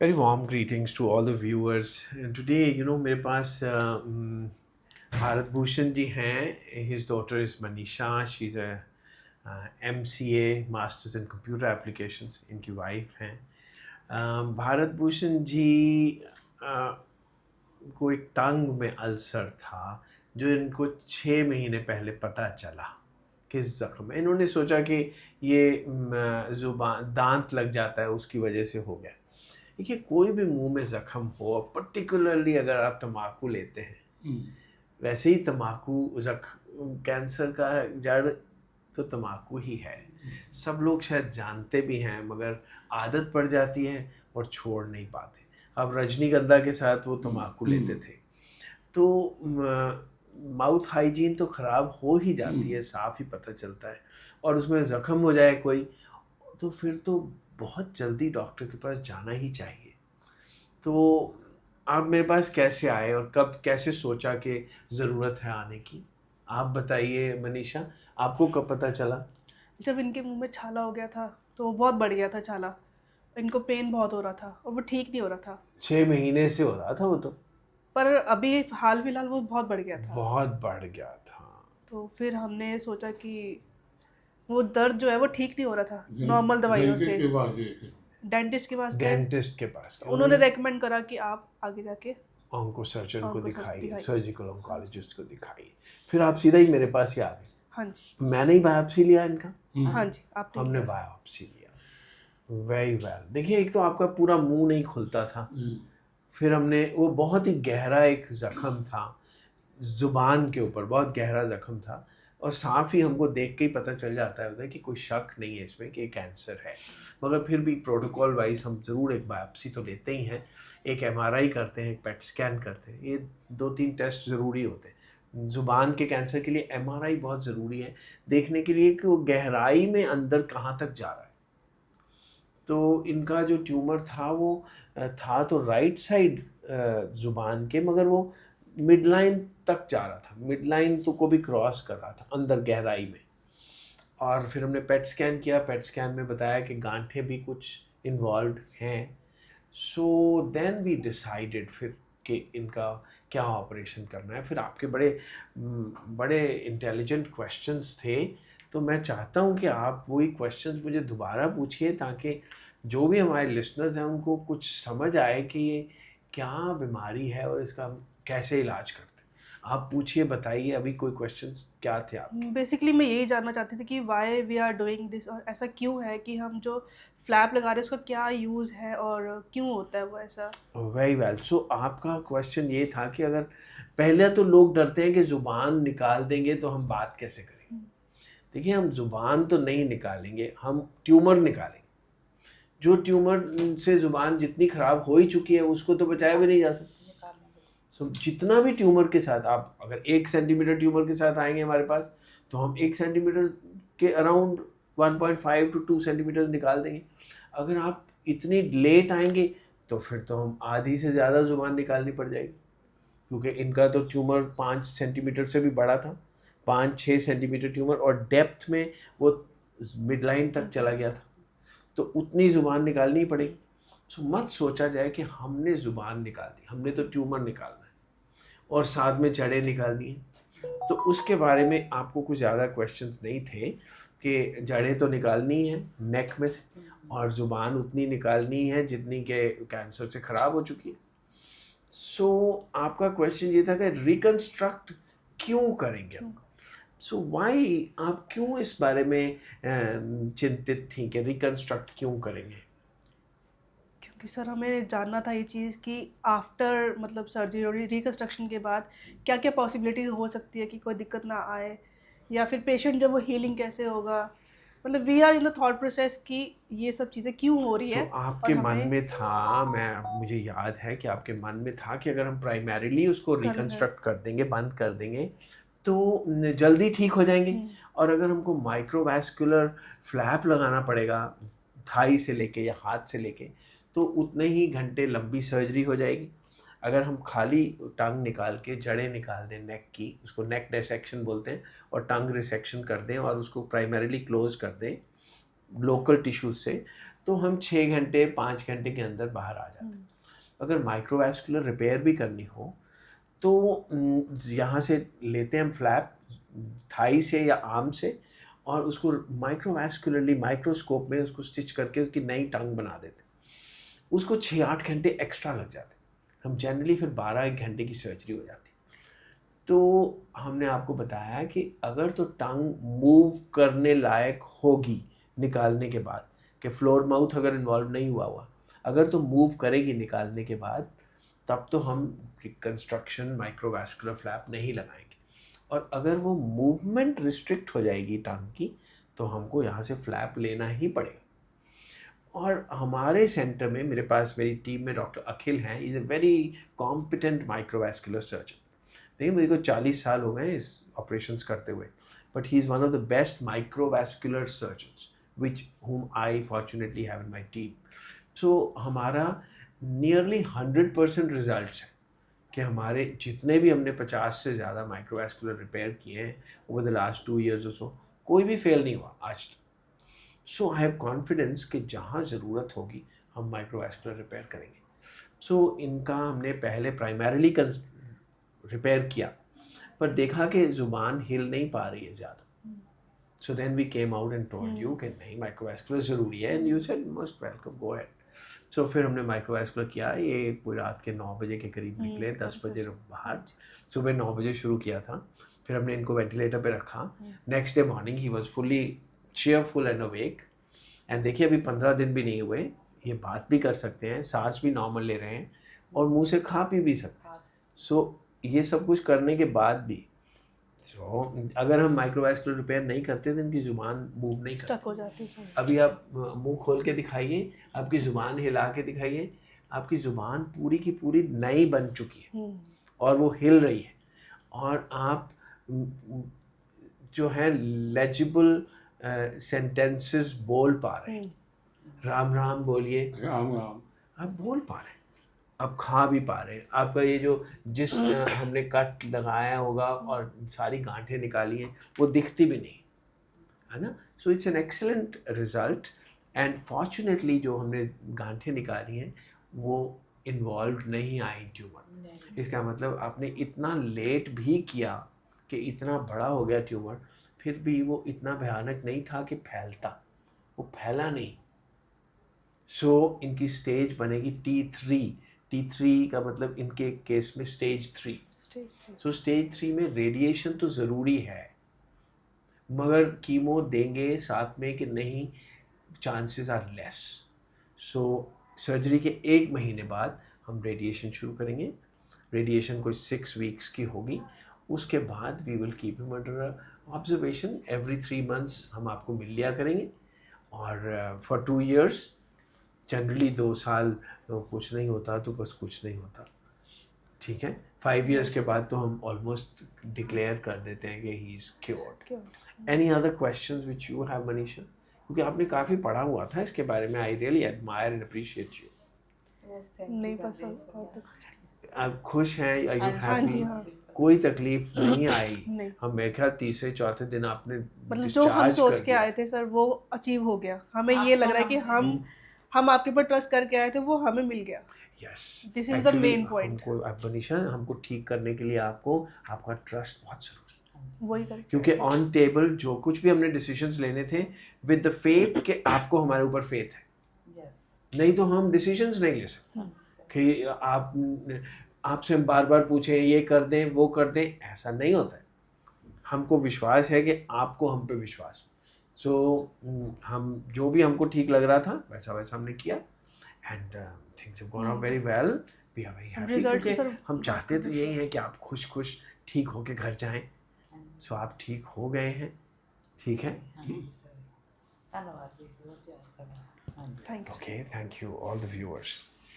Very warm greetings to all the viewers. And today, मेरे पास भारत भूषण जी हैं. His daughter is Manisha. She's a MCA, Masters in Computer Applications. इनकी wife हैं. भारत भूषण जी को एक टांग में अल्सर था जो इनको 6 महीने पहले पता चला. किस जख्म में इन्होंने सोचा कि ये जुबान दांत लग जाता है उसकी वजह से हो गया. देखिए, कोई भी मुंह में जख्म हो, पर्टिकुलरली अगर आप तम्बाकू लेते हैं, वैसे ही तम्बाकू कैंसर का जड़ तो तम्बाकू ही है. सब लोग शायद जानते भी हैं मगर आदत पड़ जाती है और छोड़ नहीं पाते. अब रजनीगंधा के साथ वो तम्बाकू लेते थे तो माउथ हाइजीन तो ख़राब हो ही जाती है, साफ ही पता चलता है. और उसमें ज़ख्म हो जाए कोई तो फिर तो बहुत जल्दी डॉक्टर के पास जाना ही चाहिए. तो आप मेरे पास कैसे आए और कब कैसे सोचा कि ज़रूरत है आने की? आप बताइए मनीषा, आपको कब पता चला? जब इनके मुंह में छाला हो गया था तो बहुत बढ़ गया था छाला. इनको पेन बहुत हो रहा था और वो ठीक नहीं हो रहा था. 6 महीने से हो रहा था वो तो. पर अभी हाल फिलहाल वो बहुत बढ़ गया था. बहुत बढ़ गया था. तो फिर हमने सोचा कि वो दर्द जो है वो ठीक नहीं हो रहा था नॉर्मल दवाइयों से. डेंटिस्ट के पास गए. डेंटिस्ट के पास गए. उन्होंने रेकमेंड करा कि आप आगे जाके ऑन्को सर्जन को दिखाइए, दिखाइए. सर्जिकल ऑन्कोलॉजिस्ट को दिखाइए. फिर आप सीधा ही मेरे पास ही आ गए. हाँ जी. मैंने ही बायोप्सी लिया इनका. हाँ जी, आपने हमने लिया. बायोप्सी लिया. Very well. देखिए, एक तो आपका पूरा मुंह नहीं खुलता था. फिर हमने वो बहुत ही गहरा एक ज़ख्म था ज़ुबान के ऊपर, बहुत गहरा ज़ख्म था और साफ ही हमको देख के ही पता चल जाता है कि कोई शक नहीं है इसमें कि कैंसर है. मगर फिर भी प्रोटोकॉल वाइज हम ज़रूर एक बायोप्सी तो लेते ही हैं, एक MRI करते हैं, एक पेट स्कैन करते हैं. ये 2-3 टेस्ट ज़रूरी होते हैं. ज़ुबान के कैंसर के लिए MRI बहुत ज़रूरी है, देखने के लिए कि वो गहराई में अंदर कहाँ तक जा रहा है. तो इनका जो ट्यूमर था वो था तो राइट साइड ज़ुबान के, मगर वो मिड लाइन तक जा रहा था. मिड लाइन तो को भी क्रॉस कर रहा था अंदर गहराई में. और फिर हमने पेट स्कैन किया. पेट स्कैन में बताया कि गांठें भी कुछ इन्वॉल्व हैं. सो देन वी डिसाइडेड फिर कि इनका क्या ऑपरेशन करना है. फिर आपके बड़े इंटेलिजेंट क्वेश्चंस थे, तो मैं चाहता हूँ कि आप वही क्वेश्चंस मुझे दोबारा पूछिए ताकि जो भी हमारे लिसनर्स हैं उनको कुछ समझ आए कि ये क्या बीमारी है और इसका हम कैसे इलाज करते हैं. आप पूछिए, बताइए अभी कोई क्वेश्चंस क्या थे आपके? बेसिकली मैं यही जानना चाहती थी कि why we are doing this, और ऐसा क्यों है कि हम जो फ्लैप लगा रहे हैं उसका क्या यूज़ है और क्यों होता है वो ऐसा. Very well. सो आपका क्वेश्चन ये था कि अगर पहले तो लोग डरते हैं कि ज़ुबान निकाल देंगे तो हम बात कैसे करें. देखिए, हम ज़ुबान तो नहीं निकालेंगे, हम ट्यूमर निकालेंगे. जो ट्यूमर से ज़ुबान जितनी ख़राब हो ही चुकी है उसको तो बचाया भी नहीं जा सकता. सो जितना भी ट्यूमर के साथ, आप अगर 1 सेंटीमीटर ट्यूमर के साथ आएंगे हमारे पास तो हम 1 सेंटीमीटर के अराउंड 1.5 to 2 सेंटीमीटर निकाल देंगे. अगर आप इतनी लेट आएंगे तो फिर तो हम आधी से ज़्यादा ज़ुबान निकालनी पड़ जाएगी, क्योंकि इनका तो ट्यूमर 5 सेंटीमीटर से भी बड़ा था. 5-6 सेंटीमीटर ट्यूमर और डेप्थ में वो मिड लाइन तक चला गया था. तो उतनी ज़ुबान निकालनी ही पड़ेगी. सो मत सोचा जाए कि हमने ज़ुबान निकाल दी, हमने तो ट्यूमर निकालना है और साथ में जड़ें निकालनी है. तो उसके बारे में आपको कुछ ज़्यादा क्वेश्चंस नहीं थे कि जड़ें तो निकालनी है नेक में से और ज़ुबान उतनी निकालनी है जितनी के कैंसर से ख़राब हो चुकी है. सो आपका क्वेश्चन ये था कि रिकन्स्ट्रक्ट क्यों करेंगे. सो वाई, आप क्यों इस बारे में चिंतित थी कि रिकन्स्ट्रक्ट क्यों करेंगे? क्योंकि सर हमें जानना था ये चीज़ कि आफ्टर मतलब सर्जरी और रिकन्स्ट्रक्शन के बाद क्या क्या पॉसिबिलिटीज़ हो सकती है कि कोई दिक्कत ना आए, या फिर पेशेंट जब वो हीलिंग कैसे होगा. मतलब we are in the thought process कि ये सब चीज़ें क्यों हो रही सो है. और आपके मन हमें में था, मुझे याद है कि आपके मन में था कि अगर हम प्राइमरीली उसको कर है. रिकन्स्ट्रक्ट कर देंगे, बंद कर देंगे तो जल्दी ठीक हो जाएंगे. और अगर हमको माइक्रोवैस्कुलर फ्लैप लगाना पड़ेगा थाई से लेके या हाथ से लेके, तो उतने ही घंटे लंबी सर्जरी हो जाएगी. अगर हम खाली टंग निकाल के जड़ें निकाल दें नेक की, उसको नेक डिसेक्शन बोलते हैं, और टंग रिसेक्शन कर दें और उसको प्राइमरीली क्लोज कर दें लोकल टिश्यूज से, तो हम 6 घंटे 5 घंटे के अंदर बाहर आ जाते हैं। अगर माइक्रोवास्कुलर रिपेयर भी करनी हो तो यहाँ से लेते हैं हम फ्लैप थाई से या आर्म से, और उसको माइक्रोवास्कुलरली माइक्रोस्कोप में उसको स्टिच करके उसकी नई टंग बना देते हैं। उसको 6-8 घंटे एक्स्ट्रा लग जाते हैं। हम जनरली फिर 12-1 घंटे की सर्जरी हो जाती। तो हमने आपको बताया कि अगर तो टंग मूव करने लायक होगी निकालने के बाद, कि फ्लोर माउथ अगर इन्वॉल्व नहीं हुआ, अगर तो मूव करेगी निकालने के बाद, तब तो हम कंस्ट्रक्शन माइक्रोवास्कुलर फ्लैप नहीं लगाएंगे। और अगर वो मूवमेंट रिस्ट्रिक्ट हो जाएगी टंग की, तो हमको यहाँ से फ्लैप लेना ही पड़ेगा। और हमारे सेंटर में मेरी टीम में डॉक्टर अखिल हैं, is a very competent microvascular surgeon. देखिए मेरे को 40 साल हो गए इस ऑपरेशंस करते हुए, but he is one of the best microvascular surgeons which whom I fortunately have in my team. So हमारा नियरली 100% रिजल्ट्स है कि हमारे जितने भी हमने 50 से ज़्यादा माइक्रोवास्कुलर रिपेयर किए हैं over the last 2 years or so, कोई भी फेल नहीं हुआ आज तक। सो आई हैव कॉन्फिडेंस कि जहाँ ज़रूरत होगी हम माइक्रोवास्कुलर रिपेयर करेंगे। सो इनका हमने पहले प्राइमरीली रिपेयर किया, पर देखा कि ज़ुबान हिल नहीं पा रही है ज़्यादा। So then we came out and told you कि नहीं माइक्रोवास्कुलर ज़रूरी है, and you said most welcome, go ahead. So फिर हमने माइक्रोवास्कुलर किया। ये पूरी रात के 9 बजे के करीब निकले, 10 बजे बाहर, सुबह 9 बजे शुरू किया था। फिर हमने इनको वेंटिलेटर पे रखा। Next day morning he was fully cheerful and awake. And देखिए अभी 15 दिन भी नहीं हुए, ये बात भी कर सकते हैं, सांस भी नॉर्मल ले रहे हैं, और मुंह से खा पी भी सकते हैं। सो ये सब कुछ करने के बाद भी अगर हम माइक्रोवास्कुलर रिपेयर नहीं करते तो इनकी ज़ुबान मूव नहीं स्टक करती। हो जाती है। अभी आप मुंह खोल के दिखाइए, आपकी ज़ुबान हिला के दिखाइए, आपकी ज़ुबान पूरी की पूरी नई बन चुकी है और वो हिल रही है, और आप जो है लेजिबल सेंटेंसेस बोल पा रहे हैं। राम राम बोलिए, राम राम। आप बोल पा रहे हैं, आप खा भी पा रहे हैं। आपका ये जो जिस हमने कट लगाया होगा और सारी गांठें निकाली हैं वो दिखती भी नहीं है ना। So it's an excellent result. And fortunately जो हमने गांठें निकाली हैं वो इन्वॉल्व नहीं आई ट्यूमर। इसका मतलब आपने इतना लेट भी किया कि इतना बड़ा हो गया ट्यूमर, फिर भी वो इतना भयानक नहीं था कि फैलता, वो फैला नहीं। सो इनकी स्टेज बनेगी T3 का मतलब इनके केस में स्टेज 3। सो स्टेज 3 में रेडिएशन तो ज़रूरी है, मगर कीमो देंगे साथ में कि नहीं, chances are less. So surgery के 1 महीने बाद हम रेडिएशन शुरू करेंगे। रेडिएशन कुछ 6 वीक्स की होगी। उसके बाद we will keep him under observation. Every 3 months हम आपको मिल लिया करेंगे, और फॉर 2 years, जनरली 2 साल तो कुछ नहीं होता तो बस कुछ नहीं होता, ठीक है। 5 years के बाद तो हम ऑलमोस्ट डिक्लेयर कर देते हैं कि he is cured. Any other questions which you have Manisha? क्योंकि आपने काफ़ी पढ़ा हुआ था इसके बारे में। I really admire and appreciate you. नहीं पसंद। आप खुश हैं? आर यू हाँ जी, हैप्पी? हाँ। कोई तकलीफ नहीं आई? नहीं। हम मेरे ख्याल 3-4 दिन आपने मतलब जो हम discharge सोच कर के दिया। आए थे सर वो अचीव हो गया। हमें ये लग रहा है कि हम आपके ऊपर ट्रस्ट करके आए थे, वो हमें मिल गया। Yes, This is the main point. हमको आप मनीषा, हमको ठीक करने के लिए आपको आपका ट्रस्ट बहुत जरूरी है। वही कर क्योंकि ऑन टेबल जो कुछ भी हमने डिसीजंस लेने थे विद द फेथ कि आपको हमारे ऊपर फेथ है, नहीं तो हम डिसीजंस नहीं ले सकते कि आपसे हम बार बार पूछें ये कर दें वो कर दें, ऐसा नहीं होता है। हमको विश्वास है कि आपको हम पे विश्वास। सो हम जो भी हमको ठीक लग रहा था वैसा वैसा हमने किया, and things have gone out very well. We are very happy, Results क्योंकि सर हम चाहते तो यही है कि आप खुश खुश ठीक होके घर जाएं। सो आप ठीक हो गए हैं, ठीक है। धन्यवाद। Thank you. Okay, thank you all the viewers.